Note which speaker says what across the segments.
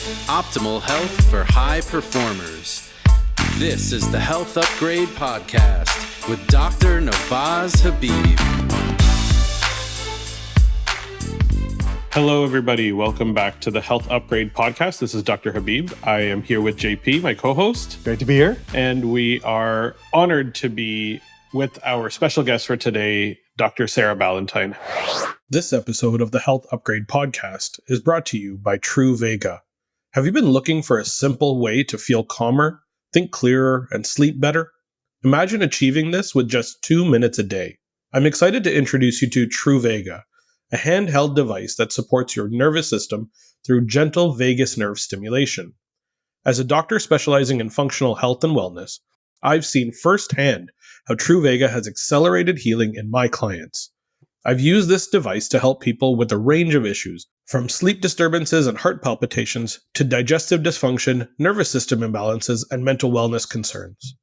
Speaker 1: Optimal health for high performers. This is the Health Upgrade Podcast with Dr. Nawaz Habib.
Speaker 2: Hello, everybody. Welcome back to the Health Upgrade Podcast. This is Dr. Habib. I am here with JP, my co-host.
Speaker 3: Great to be here.
Speaker 2: And we are honored to be with our special guest for today, Dr. Sarah Ballantyne. This episode of the Health Upgrade Podcast is brought to you by Nutrivore. Have you been looking for a simple way to feel calmer, think clearer, and sleep better? Imagine achieving this with just 2 minutes a day. I'm excited to introduce you to Nutrivore, a handheld device that supports your nervous system through gentle vagus nerve stimulation. As a doctor specializing in functional health and wellness, I've seen firsthand how Nutrivore has accelerated healing in my clients. I've used this device to help people with a range of issues, from sleep disturbances and heart palpitations to digestive dysfunction, nervous system imbalances, and mental wellness concerns.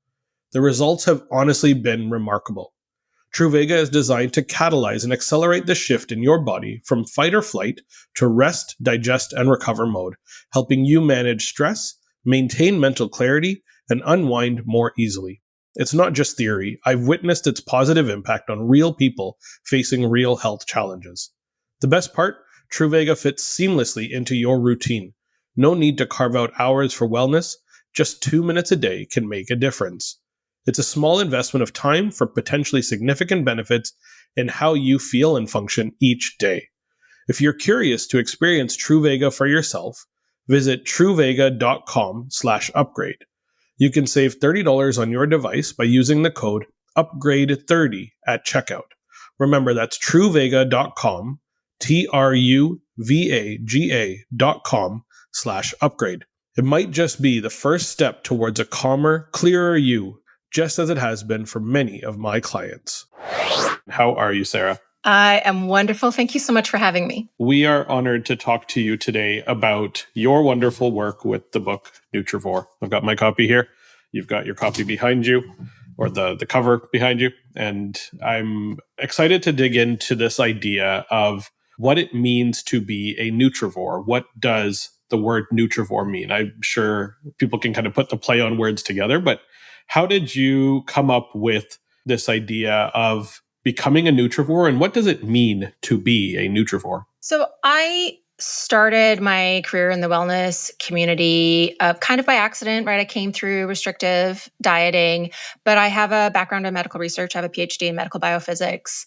Speaker 2: The results have honestly been remarkable. Nutrivore is designed to catalyze and accelerate the shift in your body from fight or flight to rest, digest, and recover mode, helping you manage stress, maintain mental clarity, and unwind more easily. It's not just theory. I've witnessed its positive impact on real people facing real health challenges. The best part? Nutrivore fits seamlessly into your routine. No need to carve out hours for wellness. Just 2 minutes a day can make a difference. It's a small investment of time for potentially significant benefits in how you feel and function each day. If you're curious to experience Nutrivore for yourself, visit nutrivore.com/upgrade. You can save $30 on your device by using the code UPGRADE30 at checkout. Remember, that's nutrivore.com, TRUVAGA.com/upgrade. It might just be the first step towards a calmer, clearer you, just as it has been for many of my clients. How are you, Sarah?
Speaker 4: I am wonderful. Thank you so much for having me.
Speaker 2: We are honored to talk to you today about your wonderful work with the book Nutrivore. I've got my copy here. You've got your copy behind you, or the cover behind you. And I'm excited to dig into this idea of what it means to be a Nutrivore. What does the word Nutrivore mean? I'm sure people can kind of put the play on words together, but how did you come up with this idea of becoming a Nutrivore, and what does it mean to be a Nutrivore?
Speaker 4: So I started my career in the wellness community kind of by accident, right? I came through restrictive dieting, but I have a background in medical research. I have a PhD in medical biophysics.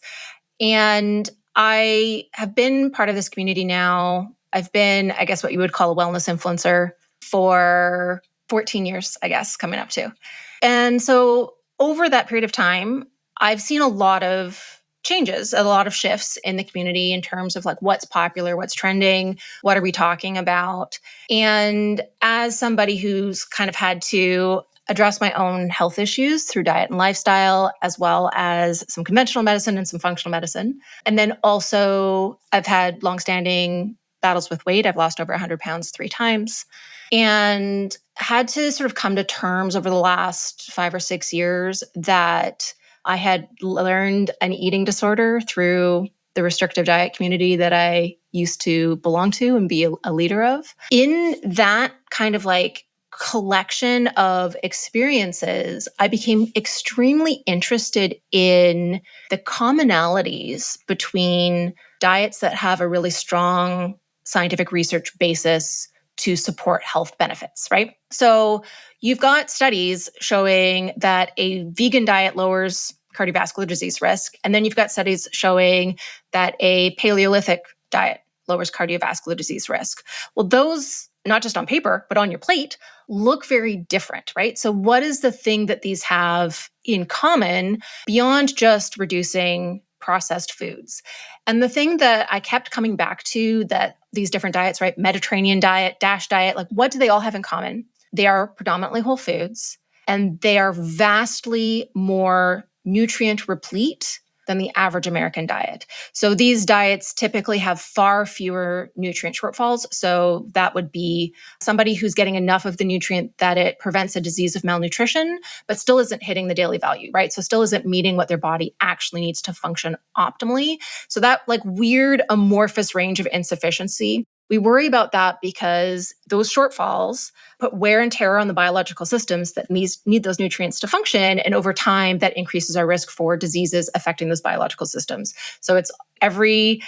Speaker 4: And I have been part of this community now. I've been, I guess, what you would call a wellness influencer for 14 years, I guess, coming up to. And so over that period of time, I've seen a lot of changes, a lot of shifts in the community in terms of like what's popular, what's trending, what are we talking about? And as somebody who's kind of had to address my own health issues through diet and lifestyle, as well as some conventional medicine and some functional medicine. And then also I've had longstanding battles with weight. I've lost over 100 pounds 3 times. And had to sort of come to terms over the last 5 or 6 years that I had learned an eating disorder through the restrictive diet community that I used to belong to and be a leader of. In that kind of like collection of experiences, I became extremely interested in the commonalities between diets that have a really strong scientific research basis to support health benefits, right? So you've got studies showing that a vegan diet lowers cardiovascular disease risk. And then you've got studies showing that a Paleolithic diet lowers cardiovascular disease risk. Well, those, not just on paper, but on your plate, look very different, right? So what is the thing that these have in common beyond just reducing processed foods? And the thing that I kept coming back to, that these different diets, right? Mediterranean diet, DASH diet, like what do they all have in common? They are predominantly whole foods, and they are vastly more nutrient replete than the average American diet. So these diets typically have far fewer nutrient shortfalls. So that would be somebody who's getting enough of the nutrient that it prevents a disease of malnutrition, but still isn't hitting the daily value, right? So still isn't meeting what their body actually needs to function optimally. So that like weird amorphous range of insufficiency, We worry about that because those shortfalls put wear and tear on the biological systems that need those nutrients to function. And over time, that increases our risk for diseases affecting those biological systems. So it's every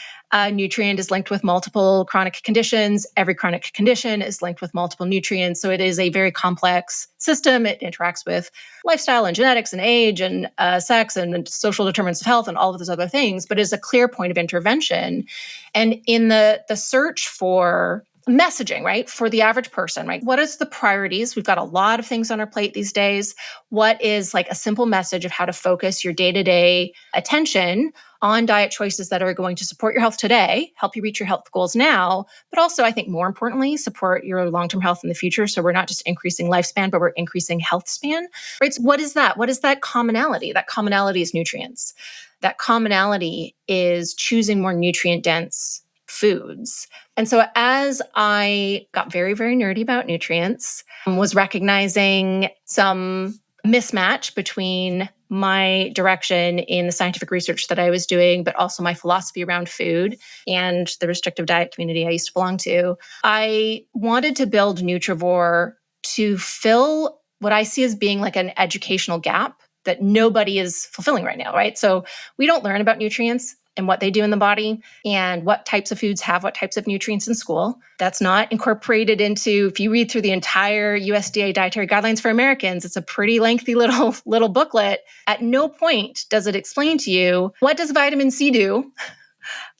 Speaker 4: nutrient is linked with multiple chronic conditions. Every chronic condition is linked with multiple nutrients. So it is a very complex system. It interacts with lifestyle and genetics and age and sex and social determinants of health and all of those other things, but is a clear point of intervention. And in the search for messaging, right, for the average person, right, what is the priorities? We've got a lot of things on our plate these days. What is like a simple message of how to focus your day-to-day attention on diet choices that are going to support your health today, help you reach your health goals now, but also, I think more importantly, support your long-term health in the future. So we're not just increasing lifespan, but we're increasing health span, right? So what is that? What is that commonality? That commonality is nutrients. That commonality is choosing more nutrient-dense foods. And so as I got very, very nerdy about nutrients, was recognizing some mismatch between my direction in the scientific research that I was doing, but also my philosophy around food and the restrictive diet community I used to belong to, I wanted to build Nutrivore to fill what I see as being like an educational gap that nobody is fulfilling right now, right? So we don't learn about nutrients and what they do in the body and what types of foods have what types of nutrients in school. That's not incorporated into, if you read through the entire USDA dietary guidelines for Americans, it's a pretty lengthy little booklet. At no point does it explain to you, what does vitamin C do?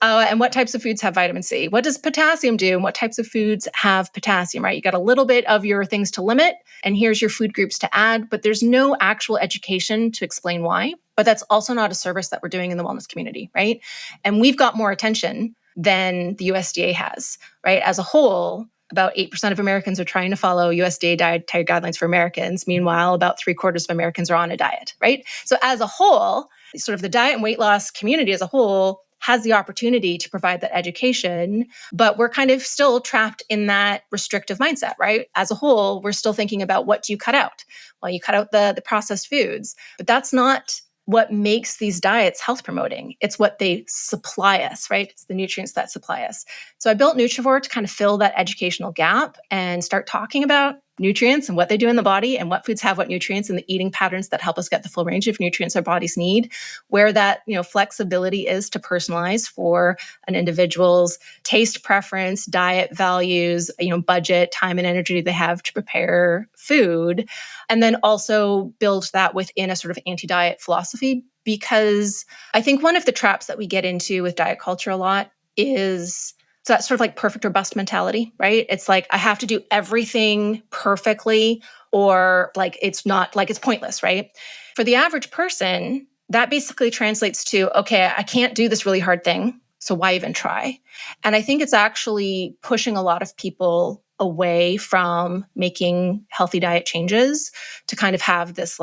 Speaker 4: And what types of foods have vitamin C? What does potassium do? And what types of foods have potassium, right? You got a little bit of your things to limit, and here's your food groups to add, but there's no actual education to explain why. But that's also not a service that we're doing in the wellness community, right? And we've got more attention than the USDA has, right? As a whole, about 8% of Americans are trying to follow USDA dietary guidelines for Americans. Meanwhile, about 3/4 of Americans are on a diet, right? So as a whole, sort of the diet and weight loss community as a whole has the opportunity to provide that education, but we're kind of still trapped in that restrictive mindset, right? As a whole, we're still thinking about, what do you cut out? Well, you cut out the processed foods, but that's not what makes these diets health promoting. It's what they supply us, right? It's the nutrients that supply us. So I built Nutrivore to kind of fill that educational gap and start talking about nutrients and what they do in the body and what foods have what nutrients and the eating patterns that help us get the full range of nutrients our bodies need, where that, flexibility is to personalize for an individual's taste preference, diet values, budget, time and energy they have to prepare food. And then also build that within a sort of anti-diet philosophy, because I think one of the traps that we get into with diet culture a lot is that sort of like perfect or bust mentality, right? It's like, I have to do everything perfectly, or like it's pointless, right? For the average person, that basically translates to, okay, I can't do this really hard thing, so why even try? And I think it's actually pushing a lot of people away from making healthy diet changes to kind of have this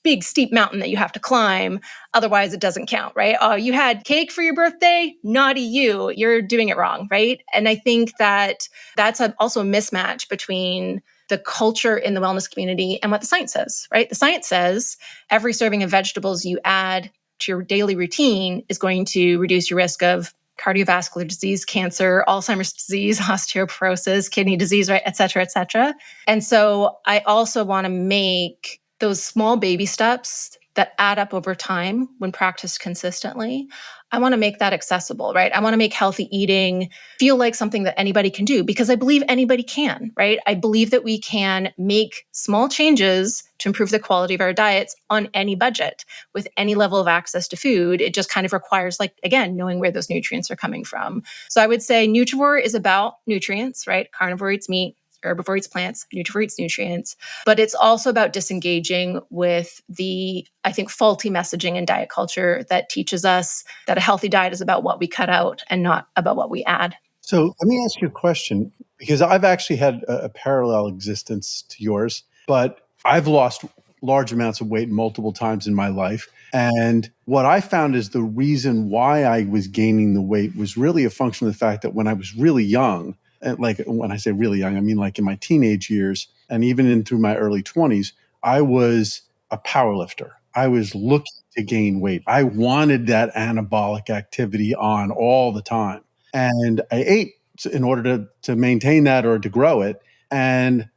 Speaker 4: big steep mountain that you have to climb. Otherwise it doesn't count, right? Oh, you had cake for your birthday? Naughty you, you're doing it wrong, right? And I think that that's also a mismatch between the culture in the wellness community and what the science says, right? The science says every serving of vegetables you add to your daily routine is going to reduce your risk of cardiovascular disease, cancer, Alzheimer's disease, osteoporosis, kidney disease, right, et cetera, et cetera. And so I also want to make those small baby steps that add up over time when practiced consistently. I want to make that accessible, right? I want to make healthy eating feel like something that anybody can do, because I believe anybody can, right? I believe that we can make small changes to improve the quality of our diets on any budget with any level of access to food. It just kind of requires, again, knowing where those nutrients are coming from. So I would say Nutrivore is about nutrients, right? Carnivore eats meat, herbivore eats plants, Nutrivore eats nutrients. But it's also about disengaging with the, I think, faulty messaging in diet culture that teaches us that a healthy diet is about what we cut out and not about what we add.
Speaker 3: So let me ask you a question, because I've actually had a parallel existence to yours, but I've lost large amounts of weight multiple times in my life. And what I found is the reason why I was gaining the weight was really a function of the fact that when I was really young, and when I say really young, I mean like in my teenage years and even in through my early 20s, I was a power lifter. I was looking to gain weight. I wanted that anabolic activity on all the time. And I ate in order to maintain that or to grow it. And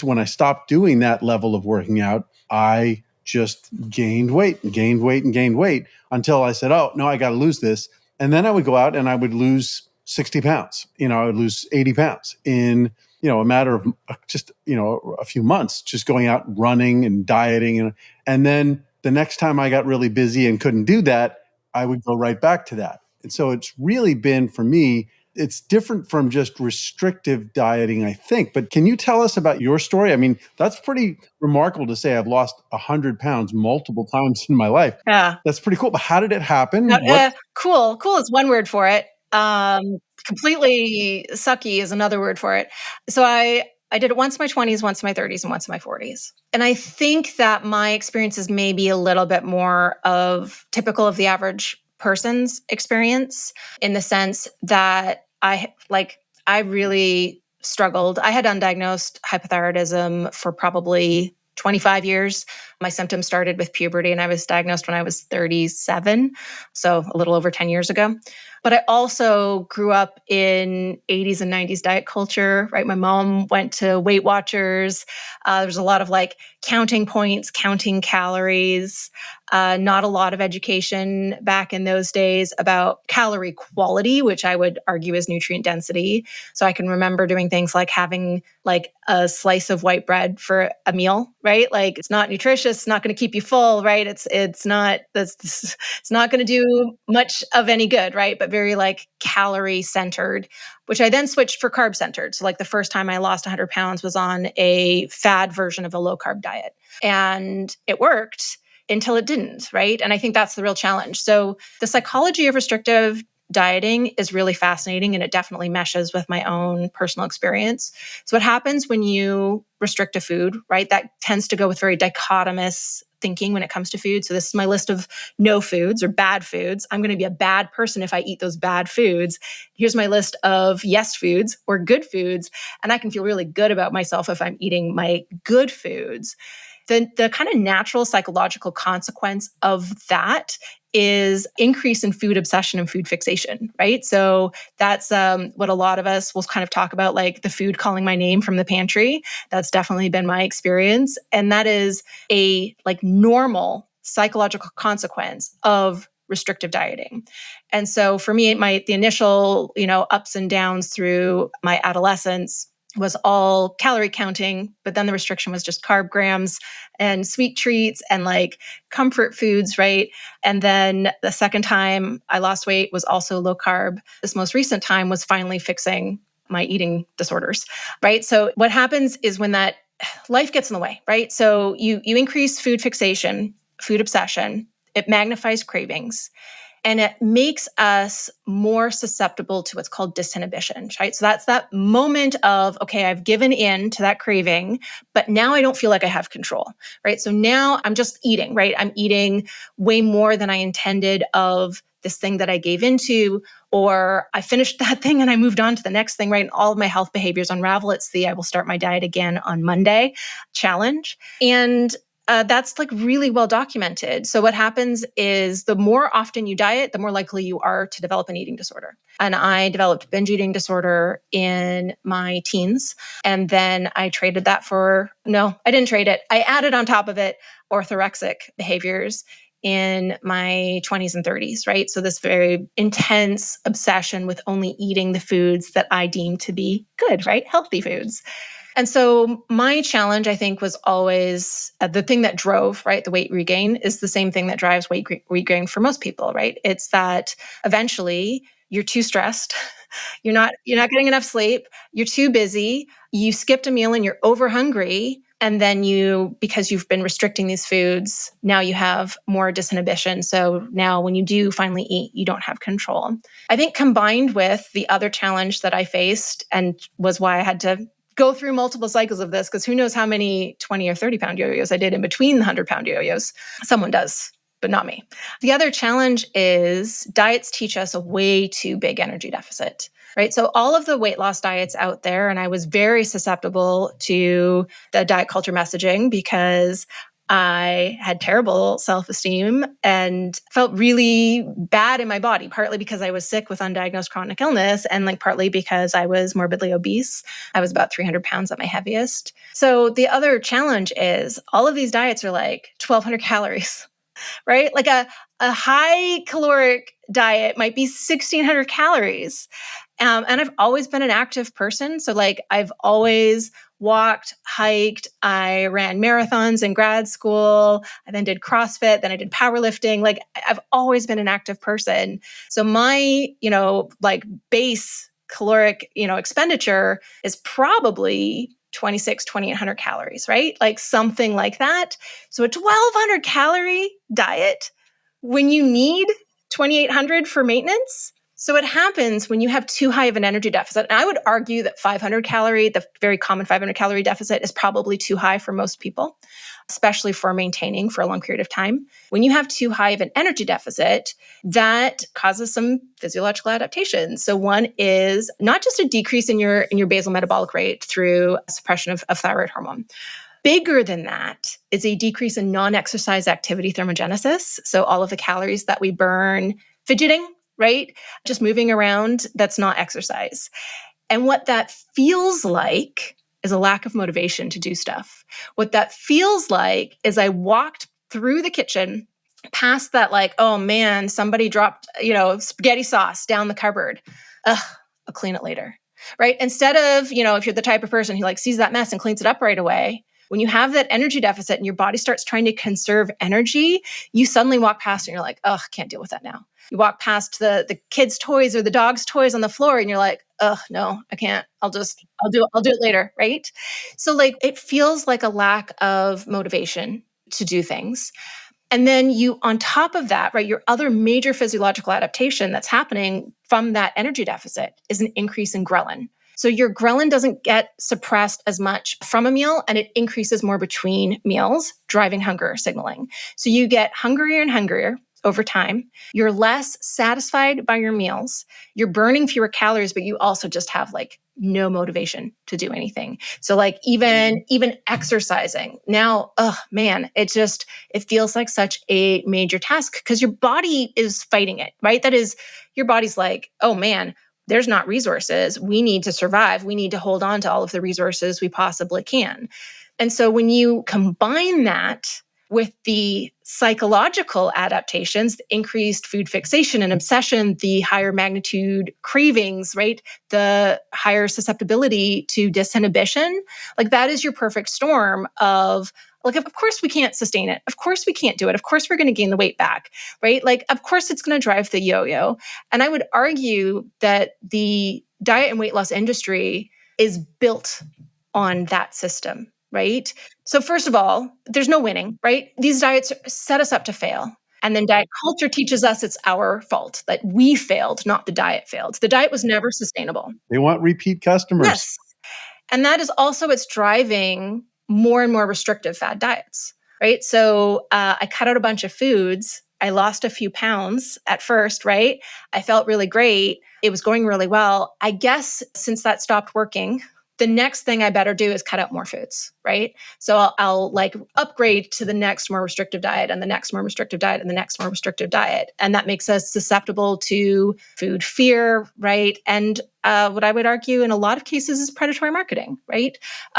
Speaker 3: when I stopped doing that level of working out, I just gained weight and gained weight and gained weight until I said, oh, no, I got to lose this. And then I would go out and I would lose 60 pounds. I would lose 80 pounds in, a matter of just, a few months, just going out running and dieting. And then the next time I got really busy and couldn't do that, I would go right back to that. And so it's really been, for me, it's different from just restrictive dieting, I think. But can you tell us about your story? I mean, that's pretty remarkable to say I've lost 100 pounds multiple times in my life.
Speaker 4: Yeah.
Speaker 3: That's pretty cool. But how did it happen?
Speaker 4: Cool. Cool is one word for it. Completely sucky is another word for it. So I did it once in my 20s, once in my 30s, and once in my 40s. And I think that my experiences may be a little bit more of typical of the average person's experience, in the sense that I really struggled. I had undiagnosed hypothyroidism for probably 25 years. My symptoms started with puberty, and I was diagnosed when I was 37, so a little over 10 years ago. But I also grew up in 80s and 90s diet culture, right? My mom went to Weight Watchers. There was a lot of counting points, counting calories, not a lot of education back in those days about calorie quality, which I would argue is nutrient density. So I can remember doing things like having a slice of white bread for a meal, right? It's not nutritious, it's not going to keep you full, right? It's not going to do much of any good, right? But very calorie centered, which I then switched for carb centered. So the first time I lost 100 pounds was on a fad version of a low carb diet, and it worked until it didn't, right? And I think that's the real challenge. So the psychology of restrictive dieting is really fascinating, and it definitely meshes with my own personal experience. So what happens when you restrict a food, right? That tends to go with very dichotomous thinking when it comes to food. So this is my list of no foods or bad foods. I'm going to be a bad person if I eat those bad foods. Here's my list of yes foods or good foods. And I can feel really good about myself if I'm eating my good foods. The kind of natural psychological consequence of that is increase in food obsession and food fixation, right? So that's what a lot of us will kind of talk about, the food calling my name from the pantry. That's definitely been my experience. And that is a normal psychological consequence of restrictive dieting. And so for me, the initial, ups and downs through my adolescence was all calorie counting, but then the restriction was just carb grams and sweet treats and comfort foods, right? And then the second time I lost weight was also low carb. This most recent time was finally fixing my eating disorders, right? So what happens is when that life gets in the way, right? So you increase food fixation, food obsession, it magnifies cravings. And it makes us more susceptible to what's called disinhibition, right? So that's that moment of, okay, I've given in to that craving, but now I don't feel like I have control, right? So now I'm just eating, right? I'm eating way more than I intended of this thing that I gave into, or I finished that thing and I moved on to the next thing, right? And all of my health behaviors unravel. It's the I will start my diet again on Monday challenge. And that's really well documented. So what happens is the more often you diet, the more likely you are to develop an eating disorder. And I developed binge eating disorder in my teens. And then I traded that no, I didn't trade it. I added on top of it orthorexic behaviors in my 20s and 30s, right? So this very intense obsession with only eating the foods that I deem to be good, right? Healthy foods. And so my challenge, I think, was always the thing that drove, right, the weight regain is the same thing that drives weight regain for most people, right? It's that eventually you're too stressed, you're not getting enough sleep, you're too busy, you skipped a meal and you're over hungry. And then because you've been restricting these foods, now you have more disinhibition. So now when you do finally eat, you don't have control. I think combined with the other challenge that I faced, and was why I had to go through multiple cycles of this, because who knows how many 20 or 30 pound yo-yos I did in between the 100-pound yo-yos. Someone does, but not me. The other challenge is diets teach us a way too big energy deficit, right? So all of the weight loss diets out there, and I was very susceptible to the diet culture messaging because I had terrible self-esteem and felt really bad in my body, partly because I was sick with undiagnosed chronic illness and like partly because I was morbidly obese. I was about 300 pounds at my heaviest. So the other challenge is all of these diets are like 1,200 calories, right? Like a high caloric diet might be 1,600 calories. And I've always been an active person. So like I've always walked, hiked, I ran marathons in grad school, I then did CrossFit, then I did powerlifting. Like I've always been an active person. So my, like base caloric, expenditure is probably 2,800 calories, right? Like something like that. So a 1,200 calorie diet when you need 2,800 for maintenance. So it happens when you have too high of an energy deficit. And I would argue that 500 calorie, the very common 500 calorie deficit is probably too high for most people, especially for maintaining for a long period of time. When you have too high of an energy deficit, that causes some physiological adaptations. So one is not just a decrease in your basal metabolic rate through suppression of thyroid hormone. Bigger than that is a decrease in non-exercise activity thermogenesis. So all of the calories that we burn fidgeting, right? Just moving around, that's not exercise. And what that feels like is a lack of motivation to do stuff. What that feels like is I walked through the kitchen past that like, oh man, somebody dropped, spaghetti sauce down the cupboard. Ugh, I'll clean it later, right? Instead of, if you're the type of person who like sees that mess and cleans it up right away, when you have that energy deficit and your body starts trying to conserve energy, you suddenly walk past and you're like, oh, can't deal with that now. You walk past the kids' toys or the dog's toys on the floor and you're like, oh, no, I can't. I'll do it later, right? So like it feels like a lack of motivation to do things. And then you, on top of that, right, your other major physiological adaptation that's happening from that energy deficit is an increase in ghrelin. So your ghrelin doesn't get suppressed as much from a meal and it increases more between meals, driving hunger signaling. So you get hungrier and hungrier over time. You're less satisfied by your meals. You're burning fewer calories, but you also just have like no motivation to do anything. So like even exercising now, oh man, it feels like such a major task because your body is fighting it, right? That is, your body's like, oh man, there's not resources. We need to survive. We need to hold on to all of the resources we possibly can. And so when you combine that with the psychological adaptations, the increased food fixation and obsession, the higher magnitude cravings, right? The higher susceptibility to disinhibition, like that is your perfect storm of like, of course we can't sustain it. Of course we can't do it. Of course we're going to gain the weight back, right? Like, of course it's going to drive the yo-yo. And I would argue that the diet and weight loss industry is built on that system, right? So first of all, there's no winning, right? These diets set us up to fail. And then diet culture teaches us it's our fault, that we failed, not the diet failed. The diet was never sustainable.
Speaker 3: They want repeat customers.
Speaker 4: Yes. And that is also what's driving more and more restrictive fad diets, right? So I cut out a bunch of foods. I lost a few pounds at first, right? I felt really great. It was going really well. I guess since that stopped working, the next thing I better do is cut out more foods, right? So I'll like upgrade to the next more restrictive diet and the next more restrictive diet and the next more restrictive diet. And that makes us susceptible to food fear, right? And what I would argue in a lot of cases is predatory marketing, right?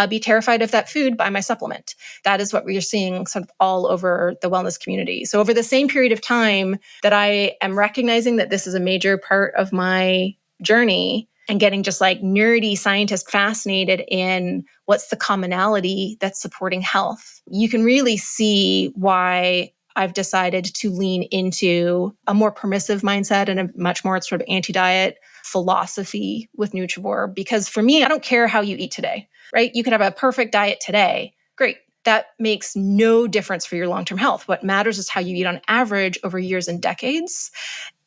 Speaker 4: Be terrified of that food, buy my supplement. That is what we're seeing sort of all over the wellness community. So over the same period of time that I am recognizing that this is a major part of my journey, and getting just like nerdy scientist fascinated in what's the commonality that's supporting health, you can really see why I've decided to lean into a more permissive mindset and a much more sort of anti-diet philosophy with Nutrivore. Because for me, I don't care how you eat today, right? You could have a perfect diet today. Great. That makes no difference for your long-term health. What matters is how you eat on average over years and decades.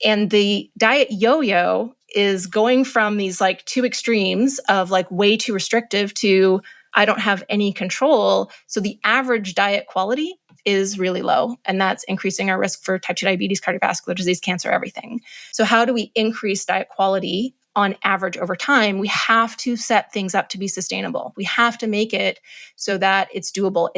Speaker 4: And the diet yo-yo is going from these like two extremes of like way too restrictive to I don't have any control. So the average diet quality is really low. And that's increasing our risk for type 2 diabetes, cardiovascular disease, cancer, everything. So how do we increase diet quality on average over time, we have to set things up to be sustainable. We have to make it so that it's doable.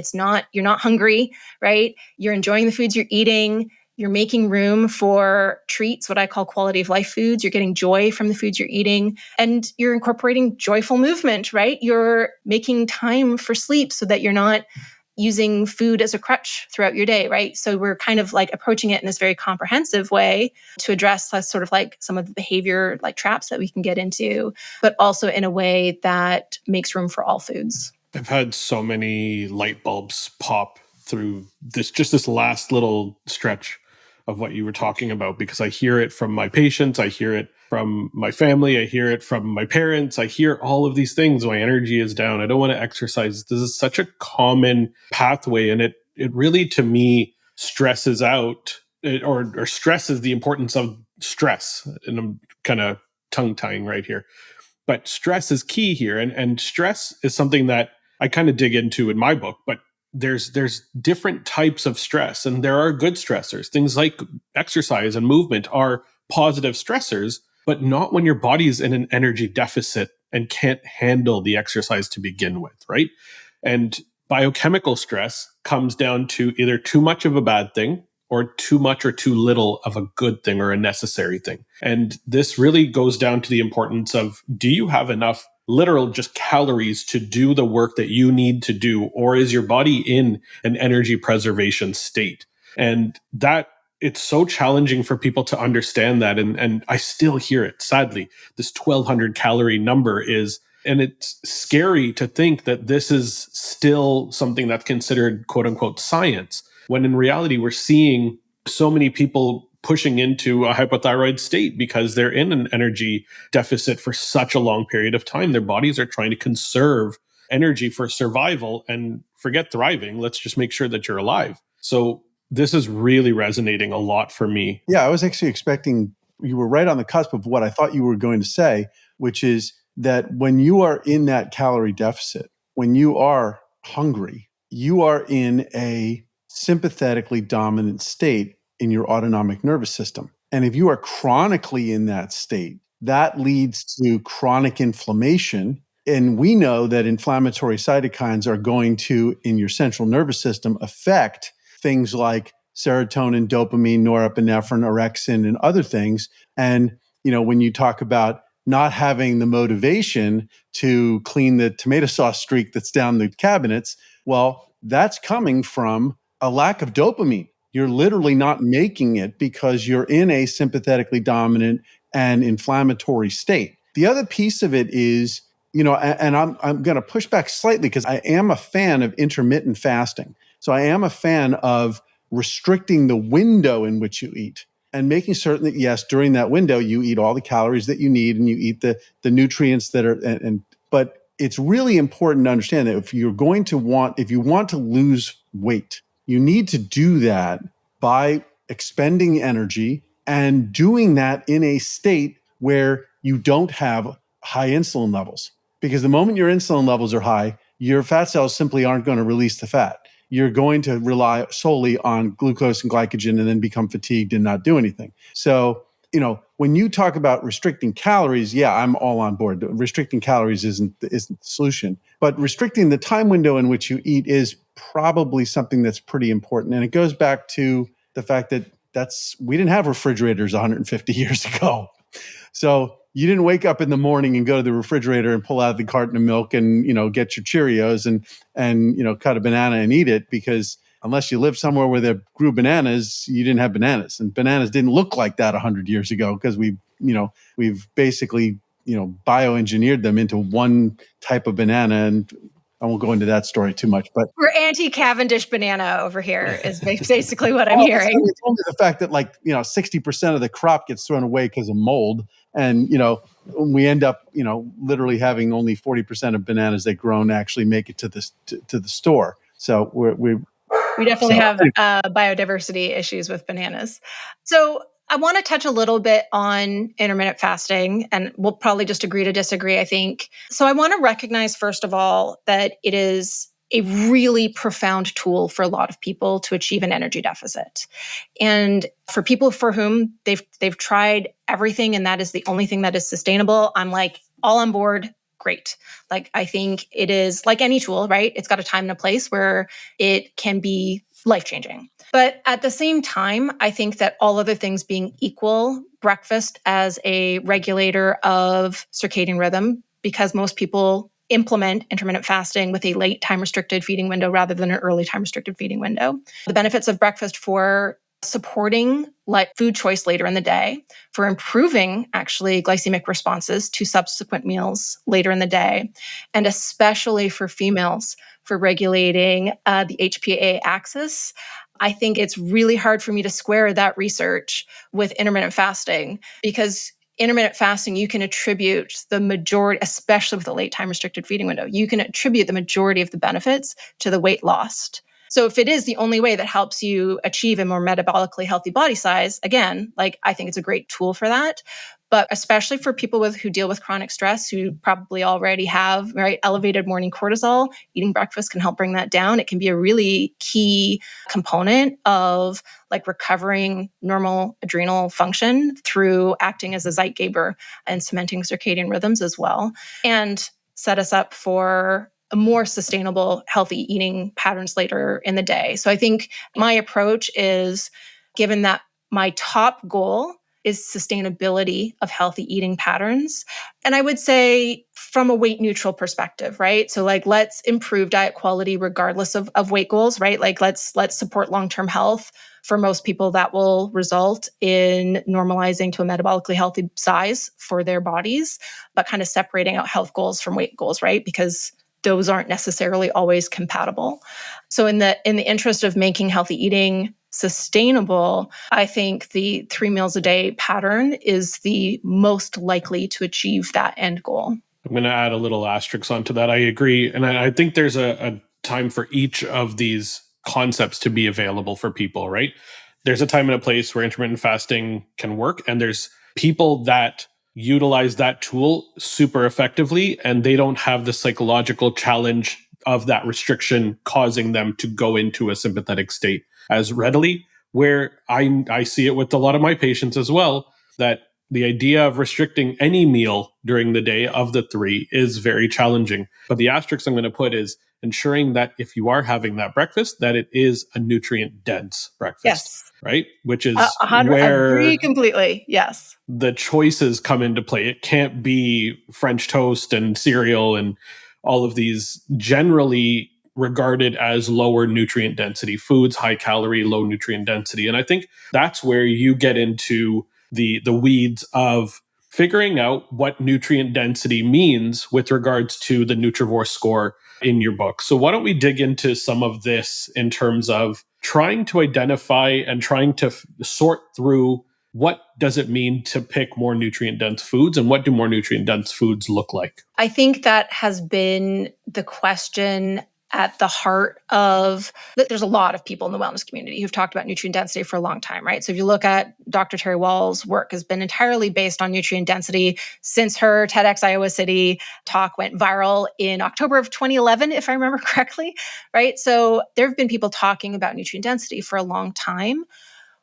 Speaker 4: You're not hungry, right? You're enjoying the foods you're eating. You're making room for treats, what I call quality of life foods. You're getting joy from the foods you're eating, and you're incorporating joyful movement, right? You're making time for sleep so that you're not using food as a crutch throughout your day, right? So we're kind of like approaching it in this very comprehensive way to address sort of like some of the behavior like traps that we can get into, but also in a way that makes room for all foods.
Speaker 2: I've had so many light bulbs pop through this last little stretch of what you were talking about, because I hear it from my patients, I hear it from my family, I hear it from my parents, I hear all of these things. My energy is down, I don't want to exercise. This is such a common pathway, and it really, to me, stresses out or stresses the importance of stress. And I'm kind of tongue-tying right here. But stress is key here. And stress is something that I kind of dig into in my book, but there's different types of stress, and there are good stressors. Things like exercise and movement are positive stressors, but not when your body is in an energy deficit and can't handle the exercise to begin with, right? And biochemical stress comes down to either too much of a bad thing or too much or too little of a good thing or a necessary thing. And this really goes down to the importance of, do you have enough literal just calories to do the work that you need to do, or is your body in an energy preservation state? And that, it's so challenging for people to understand that. And I still hear it, sadly. This 1,200 calorie number is, and it's scary to think that this is still something that's considered quote unquote science, when in reality, we're seeing so many people pushing into a hypothyroid state because they're in an energy deficit for such a long period of time. Their bodies are trying to conserve energy for survival, and forget thriving. Let's just make sure that you're alive. So this is really resonating a lot for me.
Speaker 3: Yeah, I was actually expecting, you were right on the cusp of what I thought you were going to say, which is that when you are in that calorie deficit, when you are hungry, you are in a sympathetically dominant state in your autonomic nervous system. And if you are chronically in that state, that leads to chronic inflammation. And we know that inflammatory cytokines are going to, in your central nervous system, affect things like serotonin, dopamine, norepinephrine, orexin, and other things. And, when you talk about not having the motivation to clean the tomato sauce streak that's down the cabinets, well, that's coming from a lack of dopamine. You're literally not making it because you're in a sympathetically dominant and inflammatory state. The other piece of it is, and I'm going to push back slightly because I am a fan of intermittent fasting. So I am a fan of restricting the window in which you eat and making certain that, yes, during that window, you eat all the calories that you need and you eat the nutrients that are, but it's really important to understand that if you want to lose weight, you need to do that by expending energy and doing that in a state where you don't have high insulin levels. Because the moment your insulin levels are high, your fat cells simply aren't going to release the fat. You're going to rely solely on glucose and glycogen and then become fatigued and not do anything. So, when you talk about restricting calories, yeah, I'm all on board. Restricting calories isn't the solution. But restricting the time window in which you eat is probably something that's pretty important. And it goes back to the fact that we didn't have refrigerators 150 years ago. So you didn't wake up in the morning and go to the refrigerator and pull out the carton of milk and, get your Cheerios and cut a banana and eat it, because unless you lived somewhere where they grew bananas, you didn't have bananas. And bananas didn't look like that 100 years ago because we've basically, bioengineered them into one type of banana. And I won't go into that story too much, but
Speaker 4: we're anti-Cavendish banana over here is basically what I'm hearing.
Speaker 3: It's only the fact that 60% of the crop gets thrown away because of mold. And, we end up, literally having only 40% of bananas that grown actually make it to the store. So
Speaker 4: we definitely have biodiversity issues with bananas. So I want to touch a little bit on intermittent fasting, and we'll probably just agree to disagree, I think. So I want to recognize, first of all, that it is a really profound tool for a lot of people to achieve an energy deficit. And for people for whom they've tried everything and that is the only thing that is sustainable, I'm like, all on board, great. Like, I think it is like any tool, right? It's got a time and a place where it can be life-changing. But at the same time, I think that all other things being equal, breakfast as a regulator of circadian rhythm, because most people implement intermittent fasting with a late time restricted feeding window rather than an early time restricted feeding window. The benefits of breakfast for supporting food choice later in the day, for improving actually glycemic responses to subsequent meals later in the day, and especially for females for regulating the HPA axis. I think it's really hard for me to square that research with intermittent fasting, because intermittent fasting, you can attribute the majority, especially with a late time restricted feeding window, you can attribute the majority of the benefits to the weight lost. So if it is the only way that helps you achieve a more metabolically healthy body size, again, I think it's a great tool for that. But especially for people who deal with chronic stress, who probably already have elevated morning cortisol, eating breakfast can help bring that down. It can be a really key component of recovering normal adrenal function through acting as a Zeitgeber and cementing circadian rhythms as well, and set us up for a more sustainable, healthy eating patterns later in the day. So I think my approach is, given that my top goal is sustainability of healthy eating patterns. And I would say from a weight neutral perspective, right? So let's improve diet quality regardless of weight goals, right? Let's support long-term health. For most people, that will result in normalizing to a metabolically healthy size for their bodies, but kind of separating out health goals from weight goals, right? Because those aren't necessarily always compatible. So in the interest of making healthy eating sustainable, I think the 3 meals a day pattern is the most likely to achieve that end goal.
Speaker 2: I'm going to add a little asterisk onto that. I agree. And I think there's a time for each of these concepts to be available for people, right? There's a time and a place where intermittent fasting can work. And there's people that utilize that tool super effectively, and they don't have the psychological challenge of that restriction causing them to go into a sympathetic state as readily, where I see it with a lot of my patients as well, that the idea of restricting any meal during the day of the 3 is very challenging. But the asterisk I'm going to put is ensuring that if you are having that breakfast, that it is a nutrient dense breakfast.
Speaker 4: Yes.
Speaker 2: Right? Which is
Speaker 4: where agree completely. Yes.
Speaker 2: The choices come into play. It can't be French toast and cereal and all of these generally regarded as lower nutrient density foods, high calorie, low nutrient density. And I think that's where you get into the weeds of figuring out what nutrient density means with regards to the Nutrivore score in your book. So why don't we dig into some of this in terms of trying to identify and trying to sort through what does it mean to pick more nutrient dense foods, and what do more nutrient dense foods look like?
Speaker 4: I think that has been the question at the heart of, there's a lot of people in the wellness community who've talked about nutrient density for a long time, right? So if you look at Dr. Terry Wall's work, has been entirely based on nutrient density since her TEDx Iowa City talk went viral in October of 2011, if I remember correctly, right? So there have been people talking about nutrient density for a long time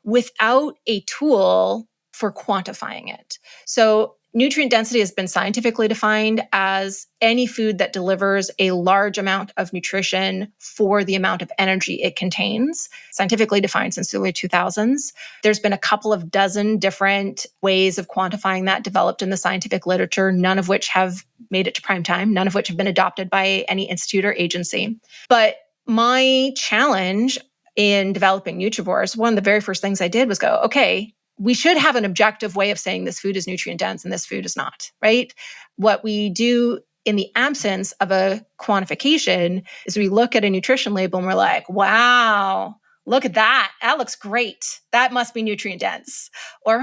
Speaker 4: without a tool for quantifying it. So nutrient density has been scientifically defined as any food that delivers a large amount of nutrition for the amount of energy it contains, scientifically defined since the early 2000s. There's been a couple of dozen different ways of quantifying that developed in the scientific literature, none of which have made it to prime time, none of which have been adopted by any institute or agency. But my challenge in developing Nutrivore, one of the very first things I did was go, okay, we should have an objective way of saying this food is nutrient dense and this food is not, right? What we do in the absence of a quantification is we look at a nutrition label and we're like, wow, look at that. That looks great. That must be nutrient dense. Or,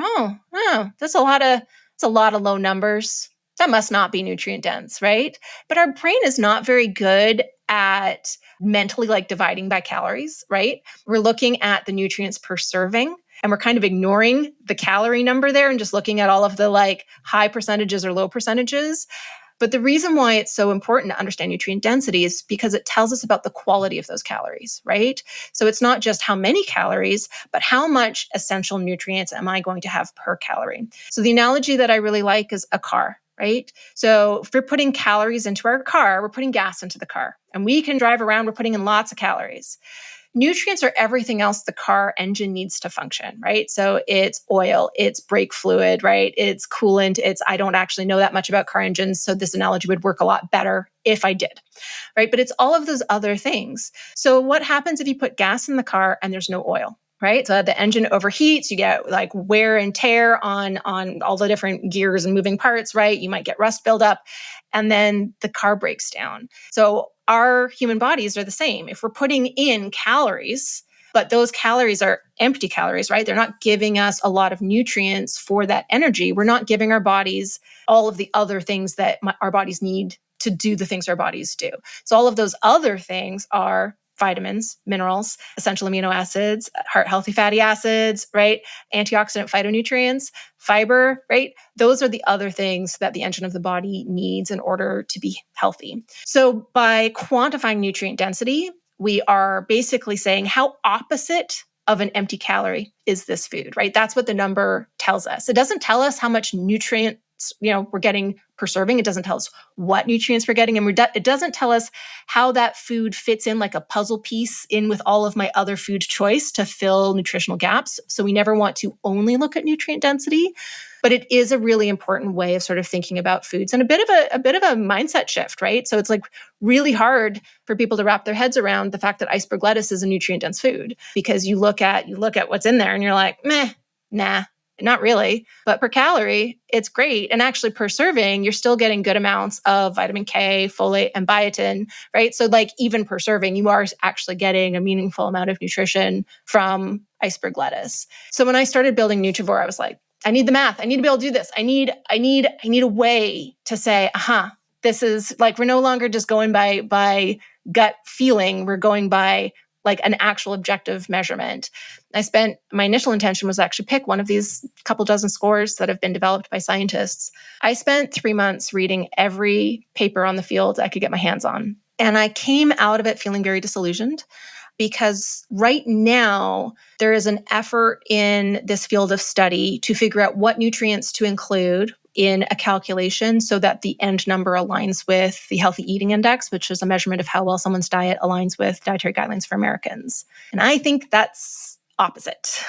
Speaker 4: that's a lot of low numbers. That must not be nutrient dense, right? But our brain is not very good at mentally dividing by calories, right? We're looking at the nutrients per serving, and we're kind of ignoring the calorie number there and just looking at all of the high percentages or low percentages. But the reason why it's so important to understand nutrient density is because it tells us about the quality of those calories, right? So it's not just how many calories, but how much essential nutrients am I going to have per calorie. So the analogy that I really like is a car, right? So if we're putting calories into our car, we're putting gas into the car, and we can drive around, we're putting in lots of calories. Nutrients are everything else the car engine needs to function, right? So it's oil, it's brake fluid, right? It's coolant, I don't actually know that much about car engines, so this analogy would work a lot better if I did, right? But it's all of those other things. So what happens if you put gas in the car and there's no oil? Right? So the engine overheats, you get like wear and tear on all the different gears and moving parts, right? You might get rust buildup, and then the car breaks down. So our human bodies are the same. If we're putting in calories, but those calories are empty calories, right? They're not giving us a lot of nutrients for that energy. We're not giving our bodies all of the other things that our bodies need to do the things our bodies do. So all of those other things are vitamins, minerals, essential amino acids, heart healthy fatty acids, right? Antioxidant phytonutrients, fiber, right? Those are the other things that the engine of the body needs in order to be healthy. So by quantifying nutrient density, we are basically saying how opposite of an empty calorie is this food, right? That's what the number tells us. It doesn't tell us how much nutrients we're getting per serving. It doesn't tell us what nutrients we're getting. And it doesn't tell us how that food fits in like a puzzle piece in with all of my other food choice to fill nutritional gaps. So we never want to only look at nutrient density, but it is a really important way of sort of thinking about foods and a bit of a mindset shift, right? So it's like really hard for people to wrap their heads around the fact that iceberg lettuce is a nutrient dense food, because you look at what's in there and you're like, meh, nah. Not really, but per calorie, it's great. And actually per serving, you're still getting good amounts of vitamin K, folate, and biotin, right? So like even per serving, you are actually getting a meaningful amount of nutrition from iceberg lettuce. So when I started building Nutrivore, I was like, I need the math. I need to be able to do this. I need a way to say, this is like, we're no longer just going by gut feeling. We're going by like an actual objective measurement. My initial intention was to actually pick one of these couple dozen scores that have been developed by scientists. I spent 3 months reading every paper on the field I could get my hands on. And I came out of it feeling very disillusioned, because right now there is an effort in this field of study to figure out what nutrients to include in a calculation so that the end number aligns with the Healthy Eating Index, which is a measurement of how well someone's diet aligns with dietary guidelines for Americans. And I think that's opposite.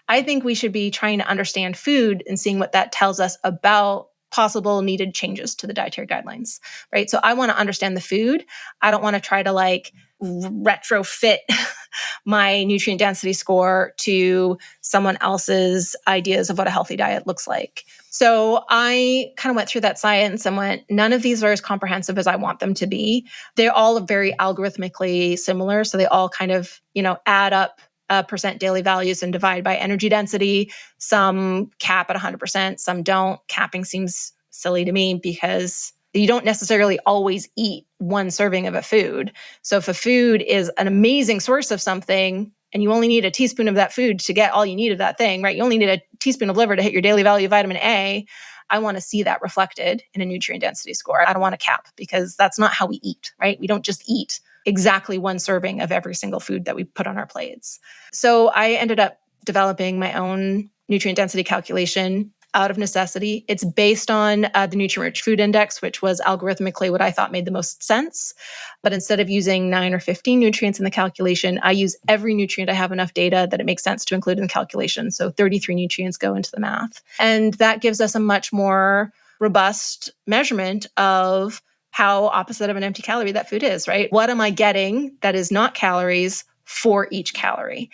Speaker 4: I think we should be trying to understand food and seeing what that tells us about possible needed changes to the dietary guidelines, right? So I want to understand the food. I don't want to try to like retrofit my nutrient density score to someone else's ideas of what a healthy diet looks like. So I kind of went through that science and went, none of these are as comprehensive as I want them to be. They're all very algorithmically similar. So they all kind of, add up percent daily values and divide by energy density. Some cap at 100%, some don't. Capping seems silly to me because you don't necessarily always eat one serving of a food. So if a food is an amazing source of something and you only need a teaspoon of that food to get all you need of that thing, right? You only need a teaspoon of liver to hit your daily value of vitamin A. I want to see that reflected in a nutrient density score. I don't want to cap, because that's not how we eat, right? We don't just eat exactly one serving of every single food that we put on our plates. So I ended up developing my own nutrient density calculation out of necessity. It's based on the Nutrient-Rich Food Index, which was algorithmically what I thought made the most sense. But instead of using 9 or 15 nutrients in the calculation, I use every nutrient I have enough data that it makes sense to include in the calculation. So 33 nutrients go into the math. And that gives us a much more robust measurement of how opposite of an empty calorie that food is, right? What am I getting that is not calories for each calorie?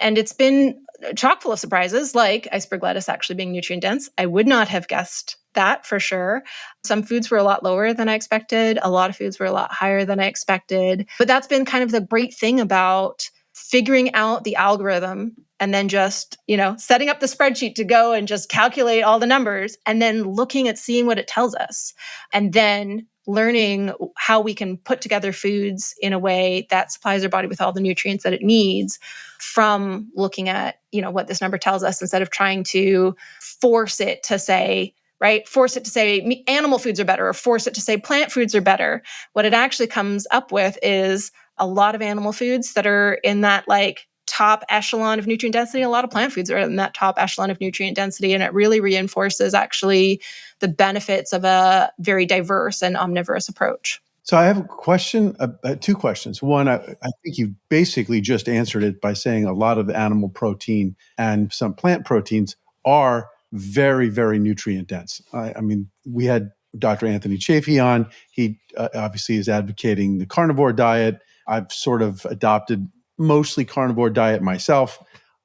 Speaker 4: And it's been chock full of surprises, like iceberg lettuce actually being nutrient dense. I would not have guessed that for sure. Some foods were a lot lower than I expected. A lot of foods were a lot higher than I expected. But that's been kind of the great thing about figuring out the algorithm and then just, setting up the spreadsheet to go and just calculate all the numbers and then looking at seeing what it tells us. And then learning how we can put together foods in a way that supplies our body with all the nutrients that it needs from looking at, what this number tells us, instead of trying to force it to say, right? Force it to say animal foods are better or force it to say plant foods are better. What it actually comes up with is a lot of animal foods that are in that like top echelon of nutrient density. A lot of plant foods are in that top echelon of nutrient density. And it really reinforces actually the benefits of a very diverse and omnivorous approach.
Speaker 3: So I have a question, two questions. One, I think you basically just answered it by saying a lot of animal protein and some plant proteins are very, very nutrient dense. I mean, we had Dr. Anthony Chafee on. He obviously is advocating the carnivore diet. I've sort of adopted mostly carnivore diet myself,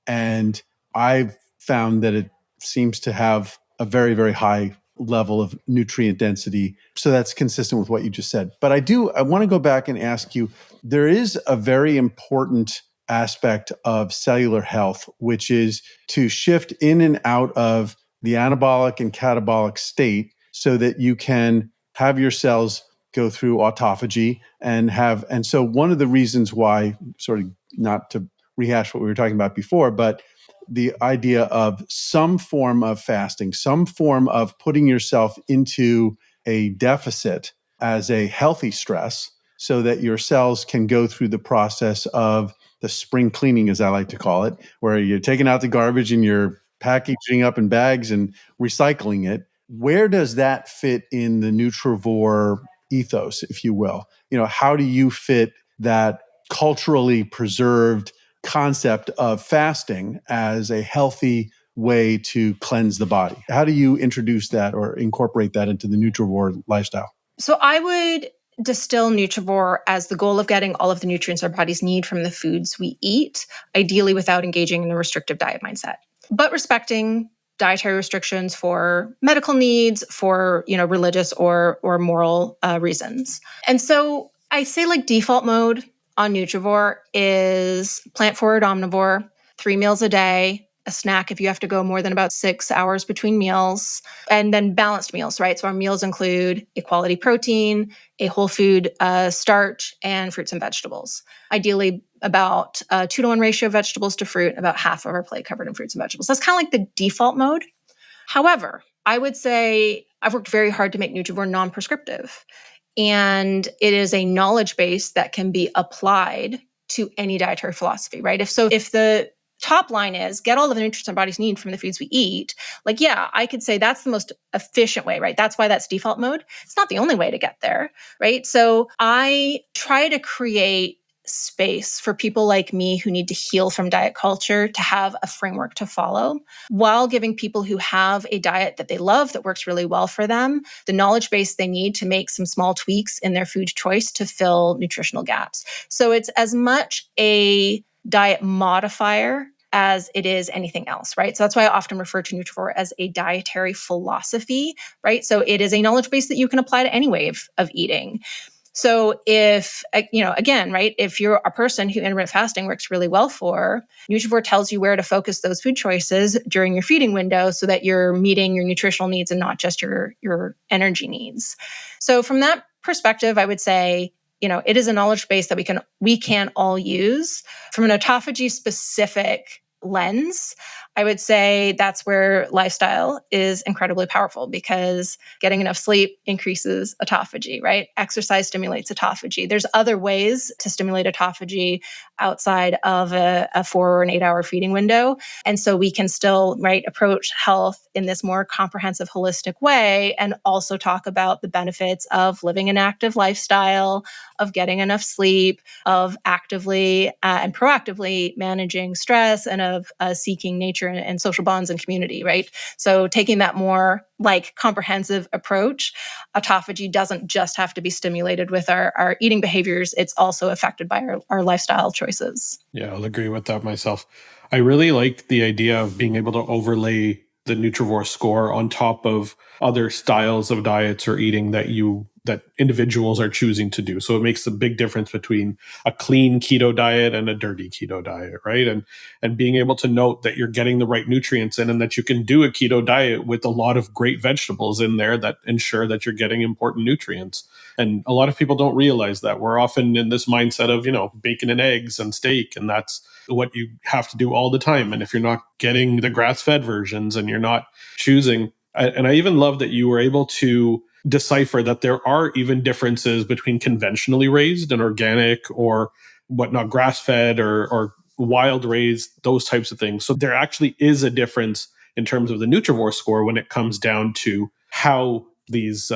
Speaker 3: and I've found that it seems to have a very, very high level of nutrient density. So that's consistent with what you just said. But I want to go back and ask you, there is a very important aspect of cellular health, which is to shift in and out of the anabolic and catabolic state so that you can have your cells go through autophagy and so one of the reasons why, sort of not to rehash what we were talking about before, but the idea of some form of fasting, some form of putting yourself into a deficit as a healthy stress so that your cells can go through the process of the spring cleaning, as I like to call it, where you're taking out the garbage and you're packaging up in bags and recycling it. Where does that fit in the Nutrivore ethos, if you will? How do you fit that culturally preserved concept of fasting as a healthy way to cleanse the body? How do you introduce that or incorporate that into the Nutrivore lifestyle?
Speaker 4: So I would distill Nutrivore as the goal of getting all of the nutrients our bodies need from the foods we eat, ideally without engaging in a restrictive diet mindset, but respecting dietary restrictions for medical needs, for religious or moral reasons. And so I say like default mode on Nutrivore is plant-forward omnivore, 3 meals a day, a snack if you have to go more than about 6 hours between meals, and then balanced meals, right? So our meals include a quality protein, a whole food starch, and fruits and vegetables. Ideally, about a 2-to-1 ratio of vegetables to fruit, about half of our plate covered in fruits and vegetables. That's kind of like the default mode. However, I would say I've worked very hard to make Nutrivore non-prescriptive. And it is a knowledge base that can be applied to any dietary philosophy, right? If the top line is get all of the nutrients our bodies need from the foods we eat, I could say that's the most efficient way, right? That's why that's default mode. It's not the only way to get there, right? So I try to create space for people like me who need to heal from diet culture to have a framework to follow while giving people who have a diet that they love that works really well for them the knowledge base they need to make some small tweaks in their food choice to fill nutritional gaps. So it's as much a diet modifier as it is anything else, right? So that's why I often refer to Nutrivore as a dietary philosophy, right? So it is a knowledge base that you can apply to any way of eating. So if, again, right, if you're a person who intermittent fasting works really well for, Nutrivore tells you where to focus those food choices during your feeding window so that you're meeting your nutritional needs and not just your energy needs. So from that perspective, I would say, it is a knowledge base that we can all use. From an autophagy specific lens, I would say that's where lifestyle is incredibly powerful because getting enough sleep increases autophagy, right? Exercise stimulates autophagy. There's other ways to stimulate autophagy outside of a 4 or an 8 hour feeding window. And so we can still, right, approach health in this more comprehensive, holistic way and also talk about the benefits of living an active lifestyle, of getting enough sleep, of actively and proactively managing stress, and of seeking nature and social bonds and community, right? So taking that more comprehensive approach, autophagy doesn't just have to be stimulated with our eating behaviors. It's also affected by our lifestyle choices.
Speaker 2: Yeah, I'll agree with that myself. I really like the idea of being able to overlay the Nutrivore score on top of other styles of diets or eating that individuals are choosing to do. So it makes a big difference between a clean keto diet and a dirty keto diet, right? And being able to note that you're getting the right nutrients in and that you can do a keto diet with a lot of great vegetables in there that ensure that you're getting important nutrients. And a lot of people don't realize that. We're often in this mindset of, bacon and eggs and steak, and that's what you have to do all the time. And if you're not getting the grass-fed versions and you're not choosing And I even love that you were able to decipher that there are even differences between conventionally raised and organic or whatnot, grass-fed or wild raised, those types of things. So there actually is a difference in terms of the Nutrivore score when it comes down to how these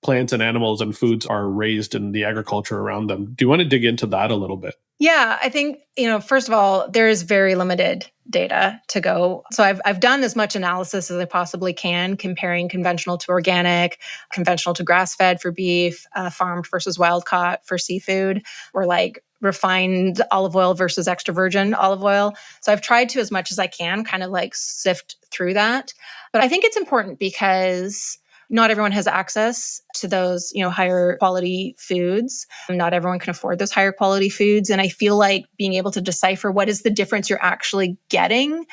Speaker 2: plants and animals and foods are raised in the agriculture around them. Do you want to dig into that a little bit?
Speaker 4: Yeah, I think, first of all, there is very limited data to go. So I've done as much analysis as I possibly can, comparing conventional to organic, conventional to grass-fed for beef, farmed versus wild-caught for seafood, or like refined olive oil versus extra virgin olive oil. So I've tried to, as much as I can, kind of like sift through that. But I think it's important because not everyone has access to those, higher quality foods. Not everyone can afford those higher quality foods. And I feel like being able to decipher what is the difference you're actually getting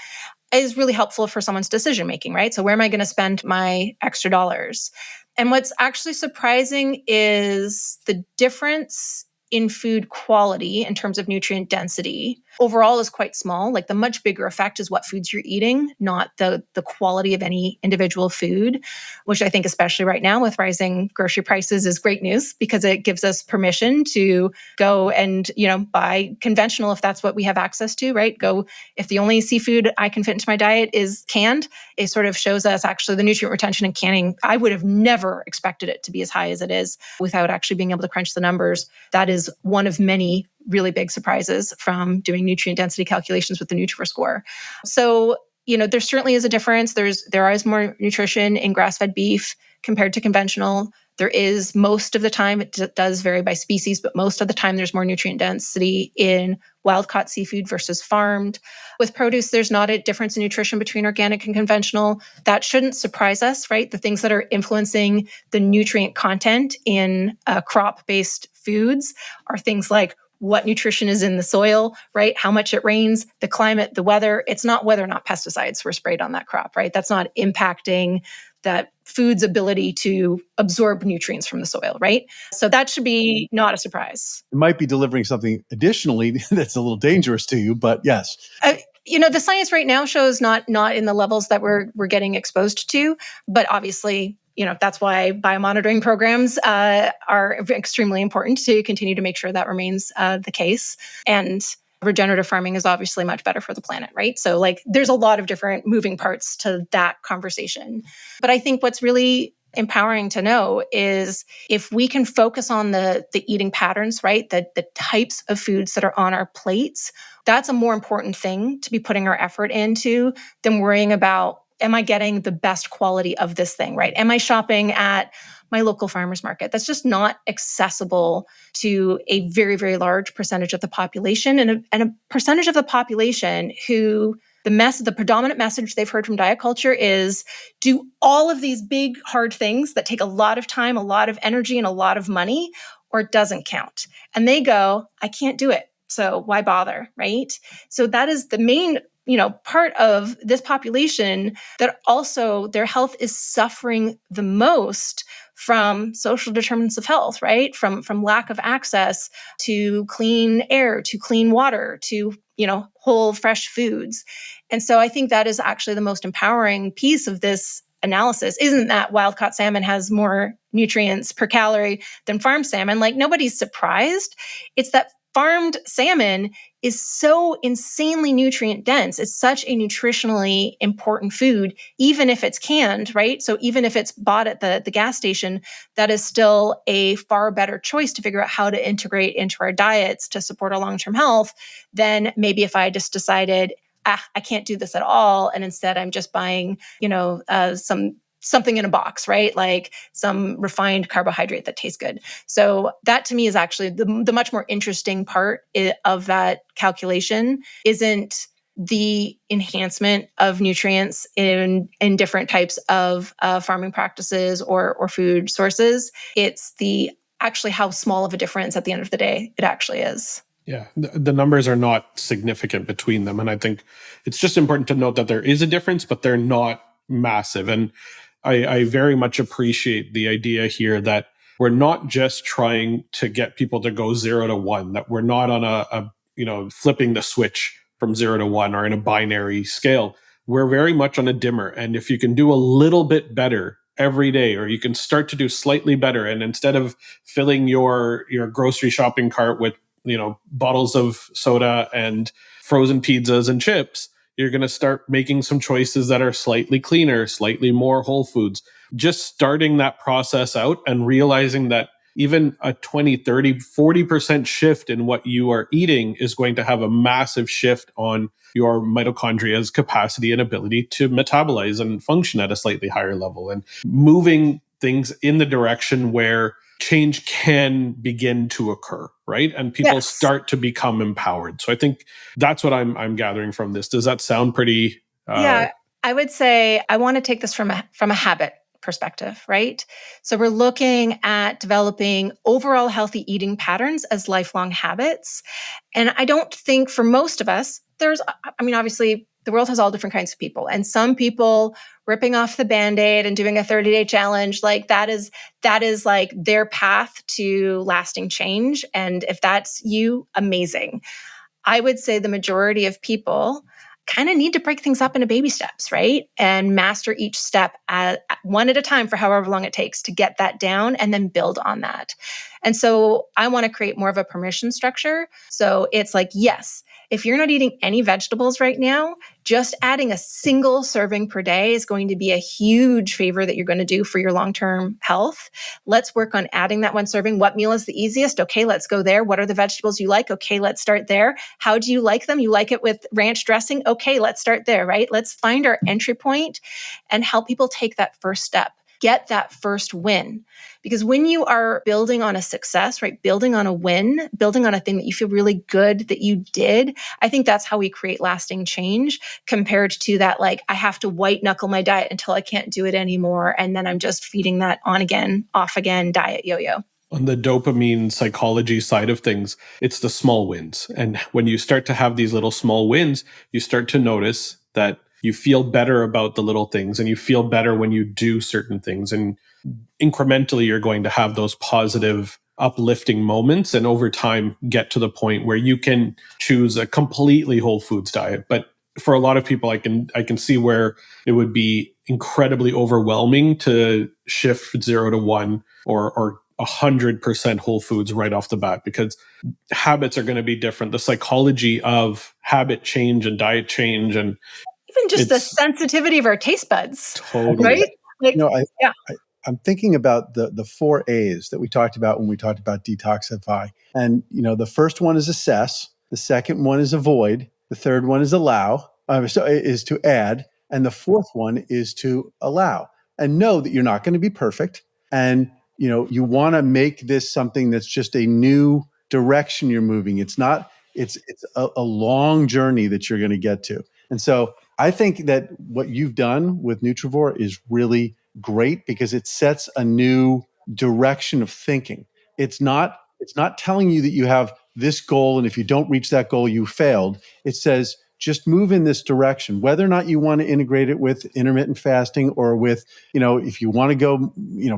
Speaker 4: is really helpful for someone's decision making, right? So where am I going to spend my extra dollars? And what's actually surprising is the difference in food quality in terms of nutrient density overall is quite small. Like the much bigger effect is what foods you're eating, not the quality of any individual food, which I think especially right now with rising grocery prices is great news because it gives us permission to go and, buy conventional if that's what we have access to, right? Go, if the only seafood I can fit into my diet is canned, it sort of shows us actually the nutrient retention in canning. I would have never expected it to be as high as it is without actually being able to crunch the numbers. That is one of many really big surprises from doing nutrient density calculations with the Nutrivore score. So, there certainly is a difference. There is more nutrition in grass-fed beef compared to conventional. There is, most of the time, it does vary by species, but most of the time there's more nutrient density in wild-caught seafood versus farmed. With produce, there's not a difference in nutrition between organic and conventional. That shouldn't surprise us, right? The things that are influencing the nutrient content in crop-based foods are things like what nutrition is in the soil, right? How much it rains, the climate, the weather. It's not whether or not pesticides were sprayed on that crop, right? That's not impacting that food's ability to absorb nutrients from the soil, right? So that should be not a surprise.
Speaker 3: It might be delivering something additionally that's a little dangerous to you, but yes.
Speaker 4: The science right now shows not in the levels that we're getting exposed to, but obviously, that's why biomonitoring programs are extremely important to continue to make sure that remains the case. And regenerative farming is obviously much better for the planet, right? So there's a lot of different moving parts to that conversation. But I think what's really empowering to know is if we can focus on the eating patterns, right? The types of foods that are on our plates, that's a more important thing to be putting our effort into than worrying about, am I getting the best quality of this thing, right? Am I shopping at my local farmer's market? That's just not accessible to a very, very large percentage of the population, and a percentage of the population who the predominant message they've heard from diet culture is do all of these big, hard things that take a lot of time, a lot of energy, and a lot of money, or it doesn't count. And they go, I can't do it. So why bother, right? So that is the main part of this population that also their health is suffering the most from social determinants of health, right? From lack of access to clean air, to clean water, to, whole fresh foods. And so I think that is actually the most empowering piece of this analysis. Isn't that wild-caught salmon has more nutrients per calorie than farmed salmon? Nobody's surprised. It's that farmed salmon is so insanely nutrient dense. It's such a nutritionally important food, even if it's canned, right? So even if it's bought at the gas station, that is still a far better choice to figure out how to integrate into our diets to support our long-term health than maybe if I just decided, I can't do this at all. And instead I'm just buying, something in a box, right? Like some refined carbohydrate that tastes good. So that to me is actually the much more interesting part of that calculation isn't the enhancement of nutrients in different types of farming practices or food sources. It's actually how small of a difference at the end of the day it actually is.
Speaker 2: Yeah, the numbers are not significant between them. And I think it's just important to note that there is a difference, but they're not massive. And I very much appreciate the idea here that we're not just trying to get people to go 0 to 1, that we're not on a flipping the switch from 0 to 1 or in a binary scale. we're very much on a dimmer. And if you can do a little bit better every day, or you can start to do slightly better, and instead of filling your grocery shopping cart with, bottles of soda and frozen pizzas and chips, you're going to start making some choices that are slightly cleaner, slightly more whole foods. Just starting that process out and realizing that even a 20, 30, 40% shift in what you are eating is going to have a massive shift on your mitochondria's capacity and ability to metabolize and function at a slightly higher level, and moving things in the direction where change can begin to occur, right? And people start to become empowered. So I think that's what I'm gathering from this. Does that sound pretty?
Speaker 4: Yeah, I would say I want to take this from a habit perspective, right? So we're looking at developing overall healthy eating patterns as lifelong habits. And I don't think for most of us, obviously the world has all different kinds of people, and some people ripping off the Band-Aid and doing a 30-day challenge, like that is like their path to lasting change. And if that's you, amazing. I would say the majority of people kind of need to break things up into baby steps, right? And master each step one at a time for however long it takes to get that down, and then build on that. And so I want to create more of a permission structure. So it's like, yes, if you're not eating any vegetables right now, just adding a single serving per day is going to be a huge favor that you're going to do for your long-term health. Let's work on adding that one serving. What meal is the easiest? Okay, let's go there. What are the vegetables you like? Okay, let's start there. How do you like them? You like it with ranch dressing? Okay, let's start there, right? Let's find our entry point and help people take that first step. Get that first win. Because when you are building on a success, right, building on a win, building on a thing that you feel really good that you did, I think that's how we create lasting change, compared to that, like, I have to white knuckle my diet until I can't do it anymore. And then I'm just feeding that on again, off again, diet yo-yo.
Speaker 2: On the dopamine psychology side of things, it's the small wins. And when you start to have these little small wins, you start to notice that you feel better about the little things, and you feel better when you do certain things. And incrementally, you're going to have those positive, uplifting moments, and over time get to the point where you can choose a completely whole foods diet. But for a lot of people, I can see where it would be incredibly overwhelming to shift 0 to 1 or 100% whole foods right off the bat, because habits are going to be different. The psychology of habit change and diet change, and
Speaker 4: even just the sensitivity of our taste buds,
Speaker 2: totally,
Speaker 4: right? Like,
Speaker 3: I'm thinking about the 4 A's that we talked about when we talked about detoxify. And, the first one is assess. The second one is avoid. The third one is is to add. And the fourth one is to allow. And know that you're not going to be perfect. And, you want to make this something that's just a new direction you're moving. It's a long journey that you're going to get to. And so I think that what you've done with Nutrivore is really great, because it sets a new direction of thinking. It's not telling you that you have this goal, and if you don't reach that goal, you failed. It says, just move in this direction, whether or not you want to integrate it with intermittent fasting, or with, if you want to go,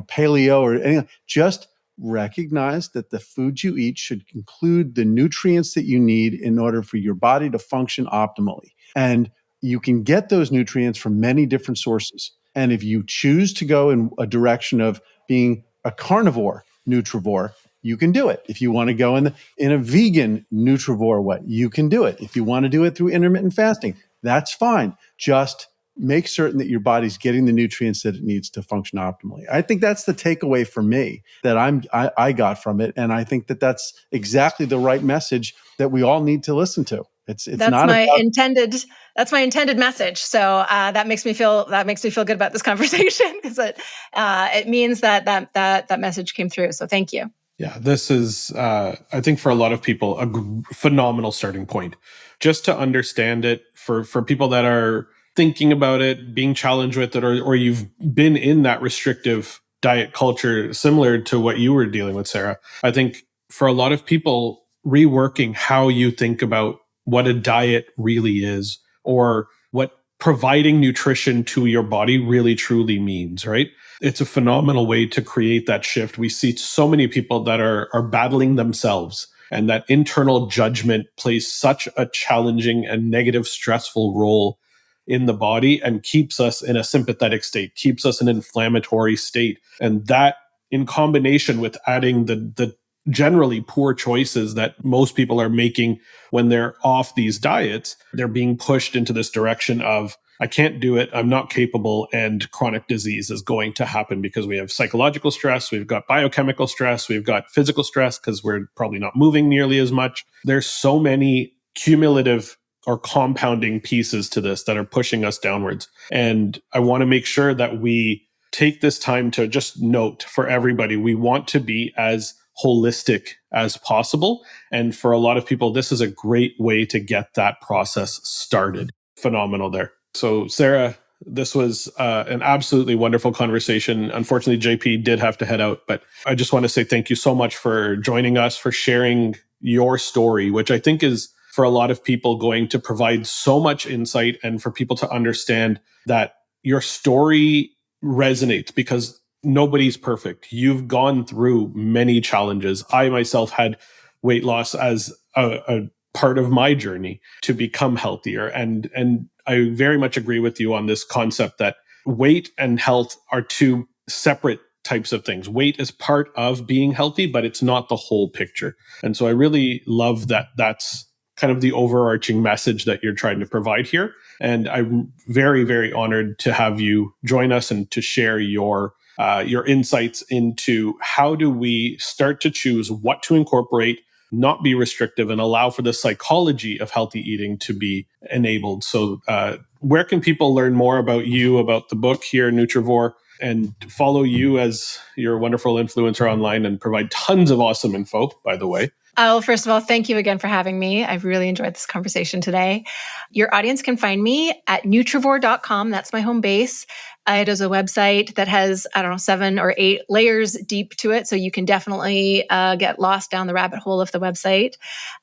Speaker 3: paleo or anything, just recognize that the food you eat should include the nutrients that you need in order for your body to function optimally. And you can get those nutrients from many different sources. And if you choose to go in a direction of being a carnivore Nutrivore, you can do it. If you want to go in a vegan Nutrivore way, you can do it. If you want to do it through intermittent fasting, that's fine. Just make certain that your body's getting the nutrients that it needs to function optimally. I think that's the takeaway for me that I got from it. And I think that that's exactly the right message that we all need to listen to. It's
Speaker 4: that's
Speaker 3: not
Speaker 4: my
Speaker 3: about
Speaker 4: intended. That's my intended message. So that makes me feel good about this conversation, because it means that message came through. So thank you.
Speaker 2: Yeah, this is, I think for a lot of people, a phenomenal starting point. Just to understand it, for people that are thinking about it, being challenged with it, or you've been in that restrictive diet culture, similar to what you were dealing with, Sarah. I think for a lot of people, reworking how you think about what a diet really is, or what providing nutrition to your body really truly means, right? It's a phenomenal way to create that shift. We see so many people that are battling themselves, and that internal judgment plays such a challenging and negative, stressful role in the body and keeps us in a sympathetic state, keeps us in an inflammatory state. And that, in combination with adding the generally poor choices that most people are making when they're off these diets, they're being pushed into this direction of, I can't do it, I'm not capable, and chronic disease is going to happen because we have psychological stress, we've got biochemical stress, we've got physical stress because we're probably not moving nearly as much. There's so many cumulative or compounding pieces to this that are pushing us downwards. And I want to make sure that we take this time to just note for everybody, we want to be as holistic as possible. And for a lot of people, this is a great way to get that process started. Phenomenal there. So Sarah, this was an absolutely wonderful conversation. Unfortunately, JP did have to head out, but I just want to say thank you so much for joining us, for sharing your story, which I think is, for a lot of people, going to provide so much insight, and for people to understand that your story resonates because nobody's perfect. You've gone through many challenges. I myself had weight loss as a part of my journey to become healthier. And I very much agree with you on this concept that weight and health are two separate types of things. Weight is part of being healthy, but it's not the whole picture. And so I really love that that's kind of the overarching message that you're trying to provide here. And I'm very, very honored to have you join us and to share your insights into how do we start to choose what to incorporate, not be restrictive, and allow for the psychology of healthy eating to be enabled. So where can people learn more about you, about the book here, Nutrivore, and follow you as your wonderful influencer online and provide tons of awesome info, by the way?
Speaker 4: Oh, first of all, thank you again for having me. I've really enjoyed this conversation today. Your audience can find me at Nutrivore.com. That's my home base. It is a website that has, 7 or 8 layers deep to it. So you can definitely get lost down the rabbit hole of the website.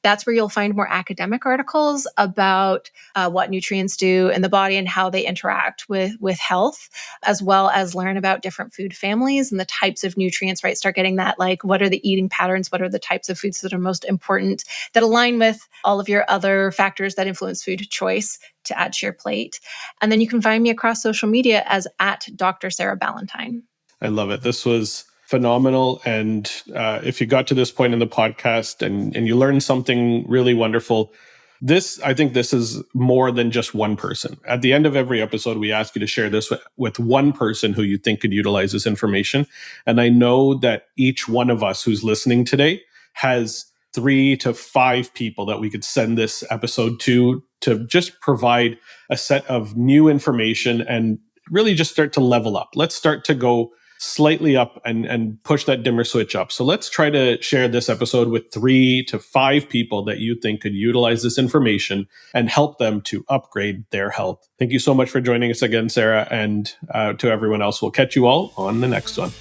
Speaker 4: That's where you'll find more academic articles about what nutrients do in the body and how they interact with health, as well as learn about different food families and the types of nutrients, right? Start getting that, like, what are the eating patterns? What are the types of foods that are most important that align with all of your other factors that influence food choice to add to your plate. And then you can find me across social media as at Dr. Sarah Ballantyne.
Speaker 2: I love it. This was phenomenal. And if you got to this point in the podcast and you learned something really wonderful, I think this is more than just one person. At the end of every episode, we ask you to share this with one person who you think could utilize this information. And I know that each one of us who's listening today has 3 to 5 people that we could send this episode to just provide a set of new information and really just start to level up. Let's start to go slightly up and push that dimmer switch up. So let's try to share this episode with 3 to 5 people that you think could utilize this information and help them to upgrade their health. Thank you so much for joining us again, Sarah, and to everyone else. We'll catch you all on the next one.